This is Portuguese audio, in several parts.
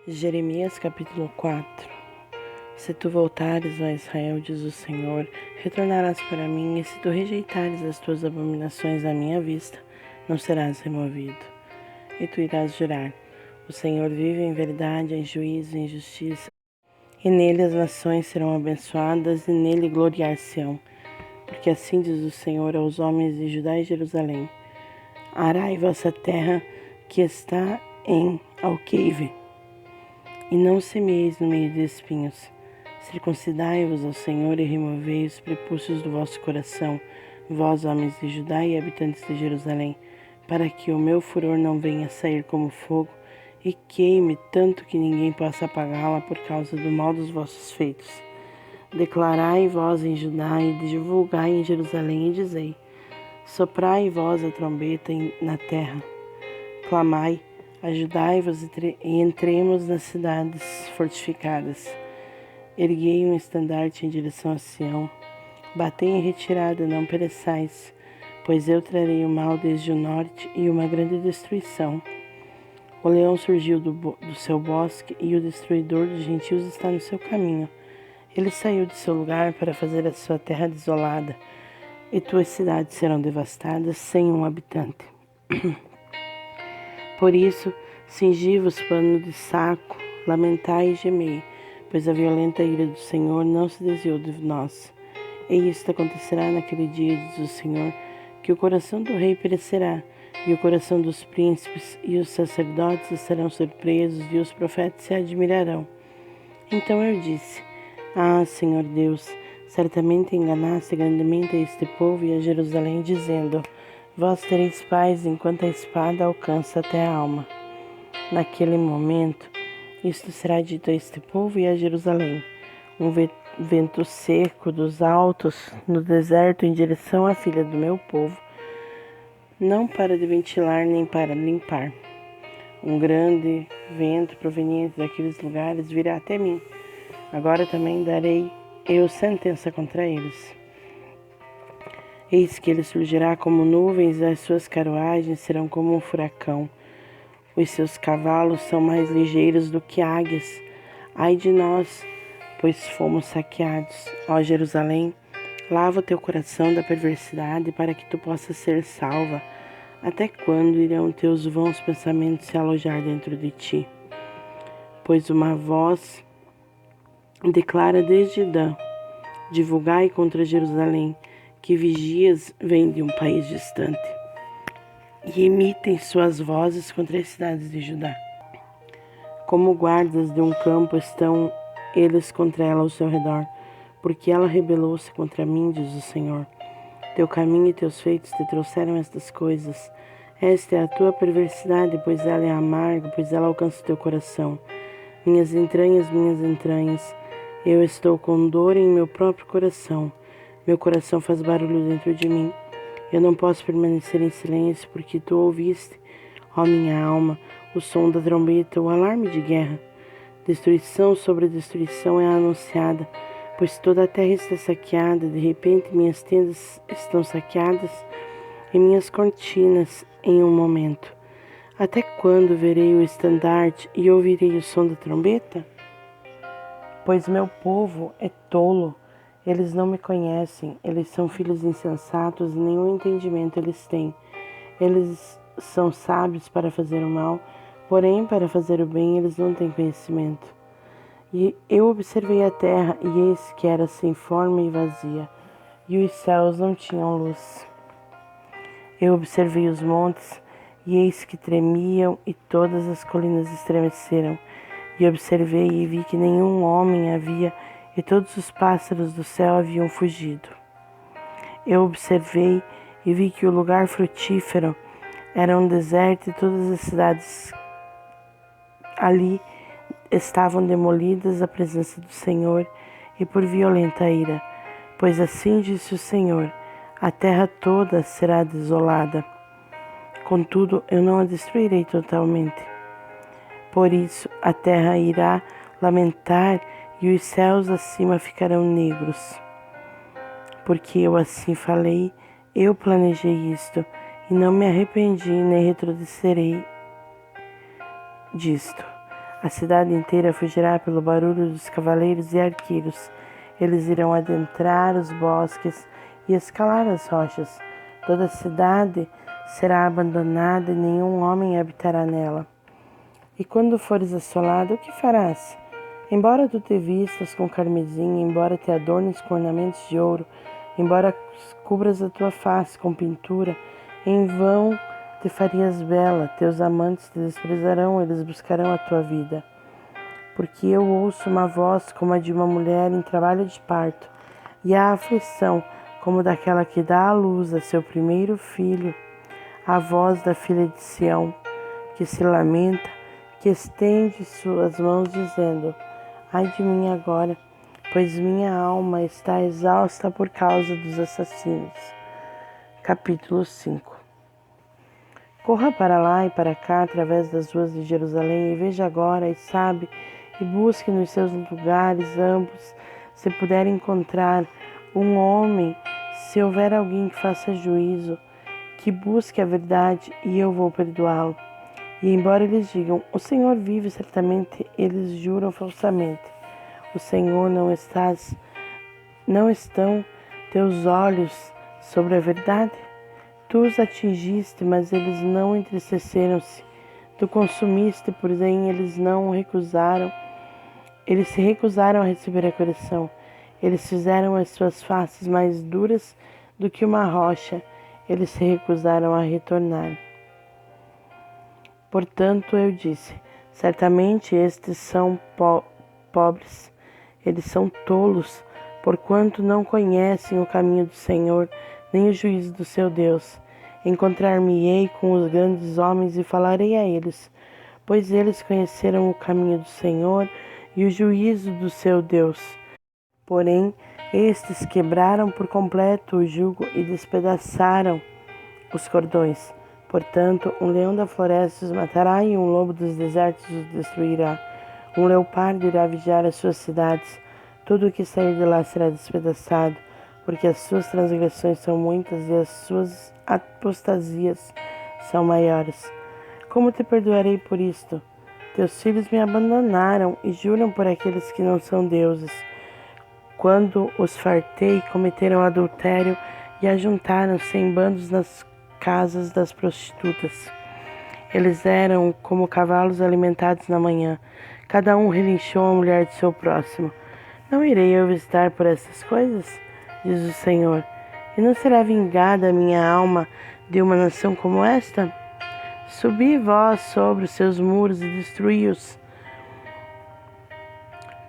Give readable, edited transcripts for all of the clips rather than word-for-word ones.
Jeremias capítulo 4. Se tu voltares, ó Israel, diz o Senhor, retornarás para mim, e se tu rejeitares as tuas abominações à minha vista, não serás removido. E tu irás jurar: o Senhor vive em verdade, em juízo e em justiça, e nele as nações serão abençoadas, e nele gloriar-se-ão. Porque assim diz o Senhor aos homens de Judá e Jerusalém: arai vossa terra que está em alqueire, e não semeis no meio de espinhos. Circuncidai-vos ao Senhor e removei os prepúcios do vosso coração, vós, homens de Judá e habitantes de Jerusalém, para que o meu furor não venha sair como fogo e queime tanto que ninguém possa apagá-la por causa do mal dos vossos feitos. Declarai vós em Judá e divulgai em Jerusalém e dizei: soprai vós a trombeta na terra, clamai, ajudai-vos e entremos nas cidades fortificadas. Erguei um estandarte em direção a Sião. Batei em retirada, não pereçais, pois eu trarei o mal desde o norte e uma grande destruição. O leão surgiu do seu bosque e o destruidor dos gentios está no seu caminho. Ele saiu de seu lugar para fazer a sua terra desolada, e tuas cidades serão devastadas sem um habitante. Por isso, cingi-vos pano de saco, lamentai e gemei, pois a violenta ira do Senhor não se desviou de nós. E isto acontecerá naquele dia, diz o Senhor, que o coração do rei perecerá, e o coração dos príncipes e os sacerdotes estarão surpresos, e os profetas se admirarão. Então eu disse: ah, Senhor Deus, certamente enganaste grandemente a este povo e a Jerusalém, dizendo: vós tereis paz enquanto a espada alcança até a alma. Naquele momento, isto será dito a este povo e a Jerusalém: um vento seco dos altos no deserto em direção à filha do meu povo, não para de ventilar nem para limpar. Um grande vento proveniente daqueles lugares virá até mim. Agora também darei eu sentença contra eles. Eis que ele surgirá como nuvens, as suas carruagens serão como um furacão. Os seus cavalos são mais ligeiros do que águias. Ai de nós, pois fomos saqueados. Ó Jerusalém, lava o teu coração da perversidade para que tu possas ser salva. Até quando irão teus vãos pensamentos se alojar dentro de ti? Pois uma voz declara desde Dan: divulgai contra Jerusalém, que vigias vêm de um país distante, e emitem suas vozes contra as cidades de Judá. Como guardas de um campo estão eles contra ela ao seu redor, porque ela rebelou-se contra mim, diz o Senhor. Teu caminho e teus feitos te trouxeram estas coisas. Esta é a tua perversidade, pois ela é amarga, pois ela alcança o teu coração. Minhas entranhas, eu estou com dor em meu próprio coração. Meu coração faz barulho dentro de mim. Eu não posso permanecer em silêncio, porque tu ouviste, ó minha alma, o som da trombeta, o alarme de guerra. Destruição sobre destruição é anunciada, pois toda a terra está saqueada. De repente minhas tendas estão saqueadas e minhas cortinas em um momento. Até quando verei o estandarte e ouvirei o som da trombeta? Pois meu povo é tolo. Eles não me conhecem, eles são filhos insensatos e nenhum entendimento eles têm. Eles são sábios para fazer o mal, porém para fazer o bem eles não têm conhecimento. E eu observei a terra, e eis que era sem forma e vazia, e os céus não tinham luz. Eu observei os montes, e eis que tremiam, e todas as colinas estremeceram. E observei e vi que nenhum homem havia, e todos os pássaros do céu haviam fugido. Eu observei e vi que o lugar frutífero era um deserto, e todas as cidades ali estavam demolidas à presença do Senhor e por violenta ira. Pois assim disse o Senhor: a terra toda será desolada. Contudo, eu não a destruirei totalmente. Por isso a terra irá lamentar e os céus acima ficarão negros. Porque eu assim falei, eu planejei isto, e não me arrependi nem retrocederei disto. A cidade inteira fugirá pelo barulho dos cavaleiros e arqueiros. Eles irão adentrar os bosques e escalar as rochas. Toda a cidade será abandonada e nenhum homem habitará nela. E quando fores assolado, o que farás? Embora tu te vistas com carmesim, embora te adornes com ornamentos de ouro, embora cubras a tua face com pintura, em vão te farias bela, teus amantes te desprezarão, eles buscarão a tua vida. Porque eu ouço uma voz como a de uma mulher em trabalho de parto, e a aflição como daquela que dá à luz a seu primeiro filho, a voz da filha de Sião, que se lamenta, que estende suas mãos dizendo: ai de mim agora, pois minha alma está exausta por causa dos assassinos. Capítulo 5. Corra para lá e para cá através das ruas de Jerusalém e veja agora e sabe e busque nos seus lugares amplos, se puder encontrar um homem, se houver alguém que faça juízo, que busque a verdade e eu vou perdoá-lo. E embora eles digam, o Senhor vive, certamente eles juram falsamente. O Senhor não estão teus olhos sobre a verdade? Tu os atingiste, mas eles não entristeceram-se. Tu consumiste, porém eles não recusaram. Eles se recusaram a receber a correção. Eles fizeram as suas faces mais duras do que uma rocha. Eles se recusaram a retornar. Portanto, eu disse, certamente estes são pobres. Eles são tolos, porquanto não conhecem o caminho do Senhor, nem o juízo do seu Deus. Encontrar-me-ei com os grandes homens e falarei a eles, pois eles conheceram o caminho do Senhor e o juízo do seu Deus. Porém, estes quebraram por completo o jugo e despedaçaram os cordões. Portanto, um leão da floresta os matará e um lobo dos desertos os destruirá. Um leopardo irá vigiar as suas cidades. Tudo o que sair de lá será despedaçado, porque as suas transgressões são muitas e as suas apostasias são maiores. Como te perdoarei por isto? Teus filhos me abandonaram e juram por aqueles que não são deuses. Quando os fartei, cometeram adultério e ajuntaram-se em bandos nas casas das prostitutas. Eles eram como cavalos alimentados na manhã. Cada um relinchou a mulher de seu próximo. Não irei eu visitar por essas coisas? Diz o Senhor. E não será vingada a minha alma de uma nação como esta? Subi vós sobre os seus muros e destruí-os.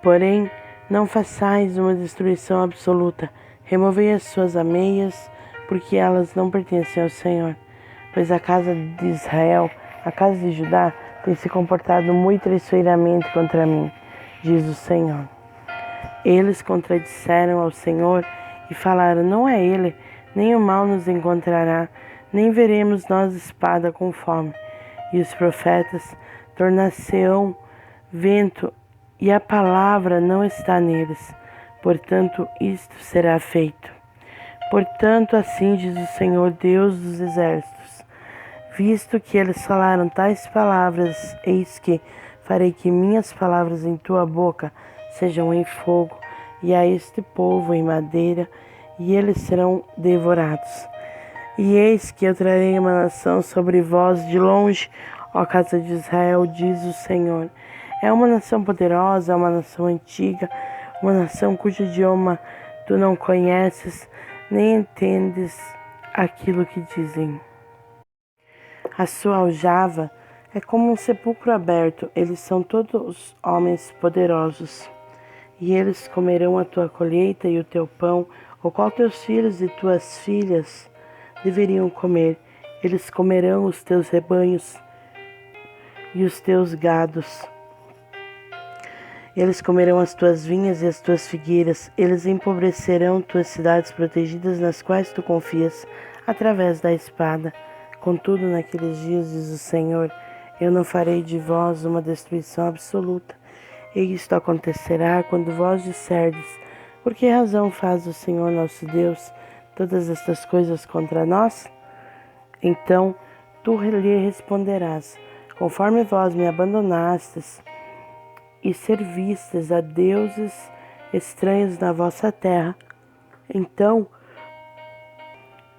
Porém, não façais uma destruição absoluta. Removei as suas ameias, porque elas não pertencem ao Senhor. Pois a casa de Israel, a casa de Judá, tem se comportado muito traiçoeiramente contra mim, diz o Senhor. Eles contradisseram ao Senhor e falaram, não é Ele, nem o mal nos encontrará, nem veremos nós espada com fome. E os profetas tornar-se-ão vento, e a palavra não está neles. Portanto, isto será feito. Portanto, assim diz o Senhor, Deus dos exércitos, visto que eles falaram tais palavras, eis que farei que minhas palavras em tua boca sejam em fogo, e a este povo em madeira, e eles serão devorados. E eis que eu trarei uma nação sobre vós de longe, ó casa de Israel, diz o Senhor. É uma nação poderosa, uma nação antiga, uma nação cujo idioma tu não conheces, nem entendes aquilo que dizem. A sua aljava é como um sepulcro aberto, eles são todos homens poderosos. E eles comerão a tua colheita e o teu pão, o qual teus filhos e tuas filhas deveriam comer. Eles comerão os teus rebanhos e os teus gados. Eles comerão as tuas vinhas e as tuas figueiras. Eles empobrecerão tuas cidades protegidas nas quais tu confias, através da espada. Contudo, naqueles dias, diz o Senhor, eu não farei de vós uma destruição absoluta. E isto acontecerá quando vós disserdes, por que razão faz o Senhor nosso Deus todas estas coisas contra nós? Então tu lhe responderás, conforme vós me abandonastes e servistes a deuses estranhos na vossa terra, então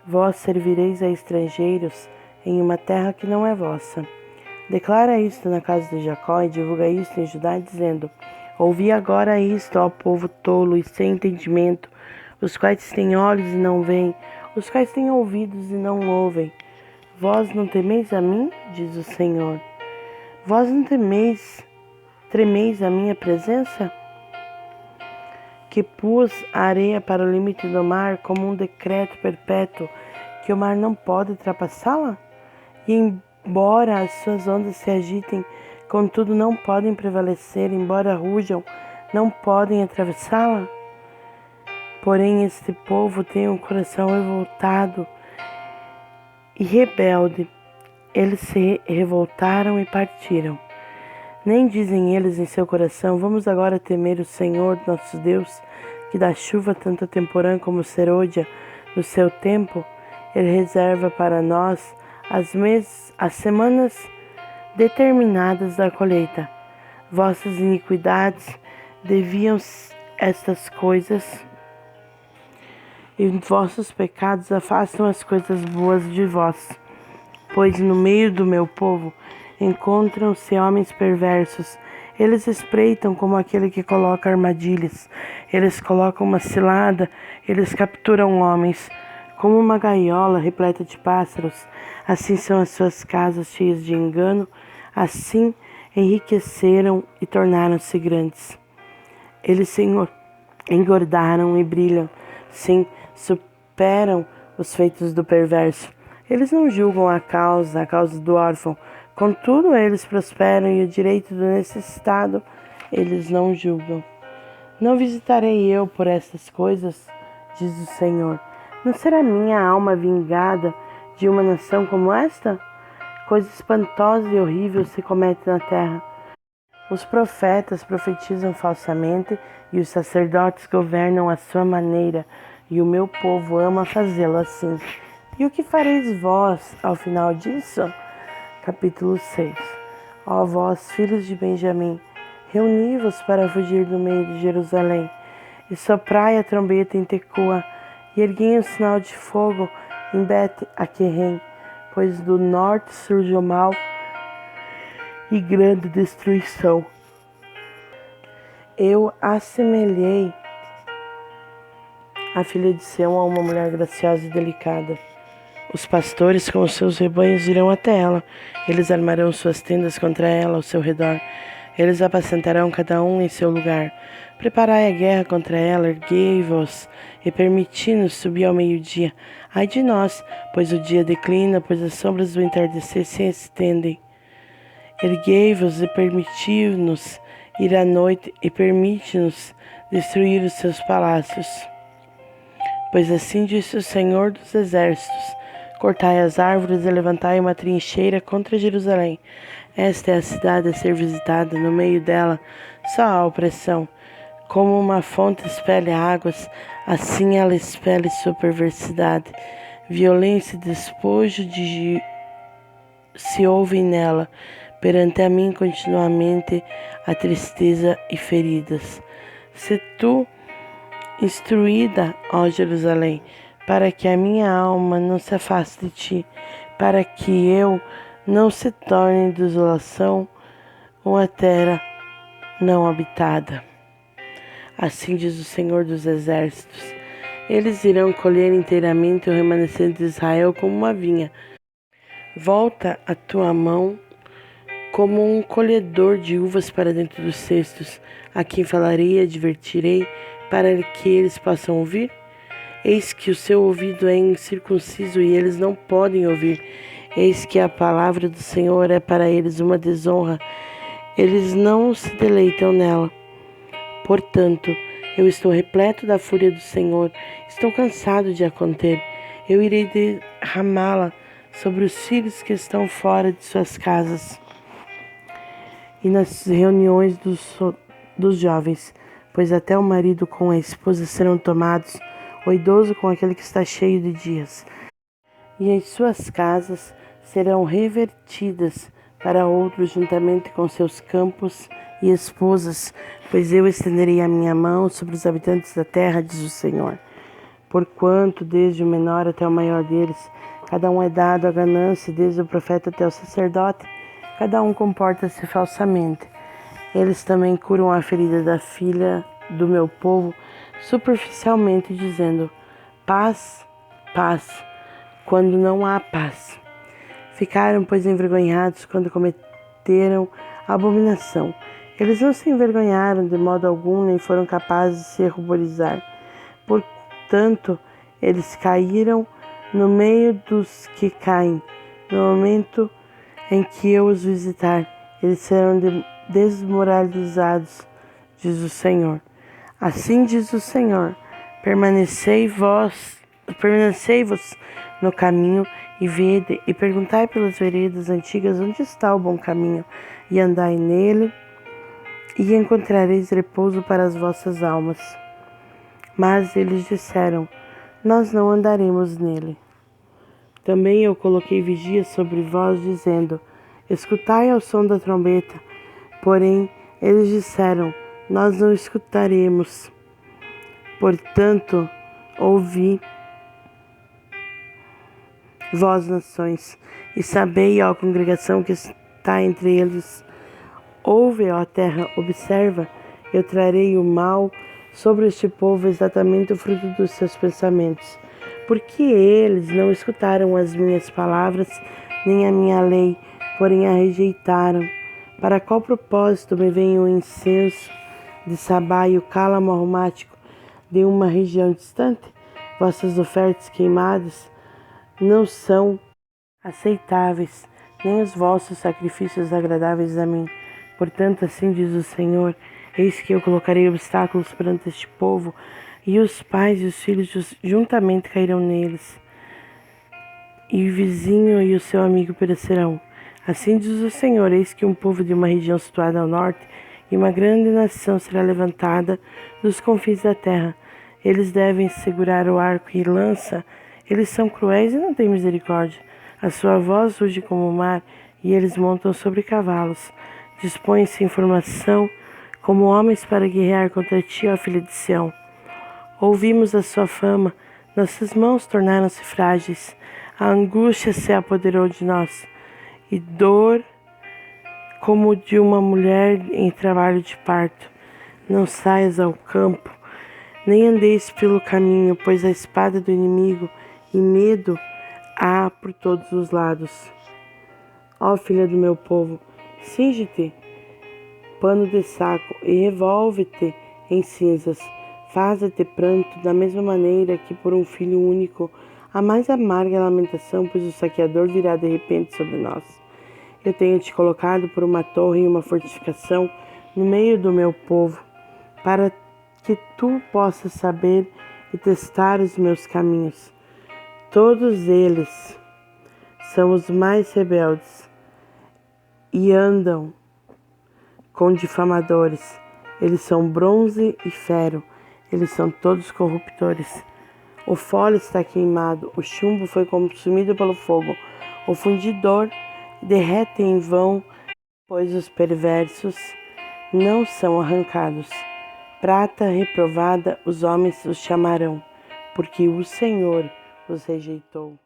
vós servireis a estrangeiros em uma terra que não é vossa. Declara isto na casa de Jacó e divulga isto em Judá, dizendo: ouvi agora isto, ó povo tolo e sem entendimento, os quais têm olhos e não veem, os quais têm ouvidos e não ouvem. Vós não temeis a mim, diz o Senhor? Vós não tremeis a minha presença? Que pus a areia para o limite do mar como um decreto perpétuo, que o mar não pode ultrapassá-la? E embora as suas ondas se agitem, contudo não podem prevalecer, embora rujam, não podem atravessá-la? Porém este povo tem um coração revoltado e rebelde. Eles se revoltaram e partiram. Nem dizem eles em seu coração: vamos agora temer o Senhor nosso Deus, que dá chuva tanto a temporã como serôdia no seu tempo. Ele reserva para nós as semanas determinadas da colheita. Vossas iniquidades deviam estas coisas, e vossos pecados afastam as coisas boas de vós. Pois no meio do meu povo encontram-se homens perversos. Eles espreitam como aquele que coloca armadilhas. Eles colocam uma cilada, eles capturam homens. Como uma gaiola repleta de pássaros, assim são as suas casas cheias de engano, assim enriqueceram e tornaram-se grandes. Eles se engordaram e brilham, sim, superam os feitos do perverso. Eles não julgam a causa do órfão, contudo eles prosperam, e o direito do necessitado eles não julgam. Não visitarei eu por estas coisas, diz o Senhor. Não será minha alma vingada de uma nação como esta? Coisa espantosa e horrível se comete na terra. Os profetas profetizam falsamente e os sacerdotes governam à sua maneira, e o meu povo ama fazê-lo assim. E o que fareis vós ao final disso? Capítulo 6. Ó vós, filhos de Benjamim, reuni-vos para fugir do meio de Jerusalém, e soprai a trombeta em Tecoa, e erguei um sinal de fogo em Bet-Aquerem, pois do norte surge o mal e grande destruição. Eu assemelhei a filha de Sião a uma mulher graciosa e delicada. Os pastores com os seus rebanhos irão até ela. Eles armarão suas tendas contra ela ao seu redor. Eles apacentarão cada um em seu lugar. Preparai a guerra contra ela, erguei-vos e permiti-nos subir ao meio-dia. Ai de nós, pois o dia declina, pois as sombras do entardecer se estendem. Erguei-vos e permiti-nos ir à noite, e permite-nos destruir os seus palácios. Pois assim disse o Senhor dos Exércitos: cortai as árvores e levantai uma trincheira contra Jerusalém. Esta é a cidade a ser visitada, no meio dela só há opressão. Como uma fonte espelha águas, assim ela espelha sua perversidade. Violência e despojo se ouvem nela. Perante a mim continuamente a tristeza e feridas. Se tu instruída, ó Jerusalém, para que a minha alma não se afaste de ti, para que eu não se torne desolação uma terra não habitada. Assim diz o Senhor dos Exércitos: eles irão colher inteiramente o remanescente de Israel como uma vinha. Volta a tua mão como um colhedor de uvas para dentro dos cestos. A quem falarei e advertirei, para que eles possam ouvir? Eis que o seu ouvido é incircunciso e eles não podem ouvir. Eis que a palavra do Senhor é para eles uma desonra. Eles não se deleitam nela. Portanto, eu estou repleto da fúria do Senhor. Estou cansado de a conter. Eu irei derramá-la sobre os filhos que estão fora de suas casas e nas reuniões dos jovens, pois até o marido com a esposa serão tomados, o idoso com aquele que está cheio de dias, e as suas casas serão revertidas para outros juntamente com seus campos e esposas, pois eu estenderei a minha mão sobre os habitantes da terra, diz o Senhor. Porquanto, desde o menor até o maior deles, cada um é dado à ganância, desde o profeta até o sacerdote, cada um comporta-se falsamente. Eles também curam a ferida da filha do meu povo superficialmente, dizendo: paz, paz, quando não há paz. Ficaram, pois, envergonhados quando cometeram a abominação. Eles não se envergonharam de modo algum, nem foram capazes de se ruborizar. Portanto, eles caíram no meio dos que caem. No momento em que eu os visitar, eles serão desmoralizados, diz o Senhor. Assim diz o Senhor: permanecei-vos no caminho e vede, e perguntai pelas veredas antigas onde está o bom caminho, e andai nele, e encontrareis repouso para as vossas almas. Mas eles disseram: nós não andaremos nele. Também eu coloquei vigia sobre vós, dizendo: escutai ao som da trombeta. Porém, eles disseram: nós não escutaremos. Portanto, ouvi, vós nações, e sabei, ó congregação que está entre eles. Ouve, ó terra, observa, eu trarei o mal sobre este povo, exatamente o fruto dos seus pensamentos. Porque eles não escutaram as minhas palavras, nem a minha lei, porém a rejeitaram. Para qual propósito me vem o incenso de Sabá e o cálamo aromático de uma região distante? Vossas ofertas queimadas não são aceitáveis, nem os vossos sacrifícios agradáveis a mim. Portanto, assim diz o Senhor: eis que eu colocarei obstáculos perante este povo, e os pais e os filhos juntamente cairão neles, e o vizinho e o seu amigo perecerão. Assim diz o Senhor: eis que um povo de uma região situada ao norte, e uma grande nação será levantada dos confins da terra. Eles devem segurar o arco e lança. Eles são cruéis e não têm misericórdia. A sua voz ruge como o mar, e eles montam sobre cavalos. Dispõem-se em formação como homens para guerrear contra ti, ó filha de Sião. Ouvimos a sua fama, nossas mãos tornaram-se frágeis. A angústia se apoderou de nós, e dor como de uma mulher em trabalho de parto. Não saias ao campo, nem andeis pelo caminho, pois a espada do inimigo e medo há por todos os lados. Ó filha do meu povo, cinge-te pano de saco e revolve-te em cinzas. Faze-te pranto da mesma maneira que por um filho único. A mais amarga lamentação, pois o saqueador virá de repente sobre nós. Eu tenho te colocado por uma torre e uma fortificação no meio do meu povo, para que tu possas saber e testar os meus caminhos. Todos eles são os mais rebeldes e andam com difamadores. Eles são bronze e ferro, eles são todos corruptores. O fole está queimado, o chumbo foi consumido pelo fogo, o fundidor derrete em vão, pois os perversos não são arrancados. Prata reprovada os homens os chamarão, porque o Senhor os rejeitou.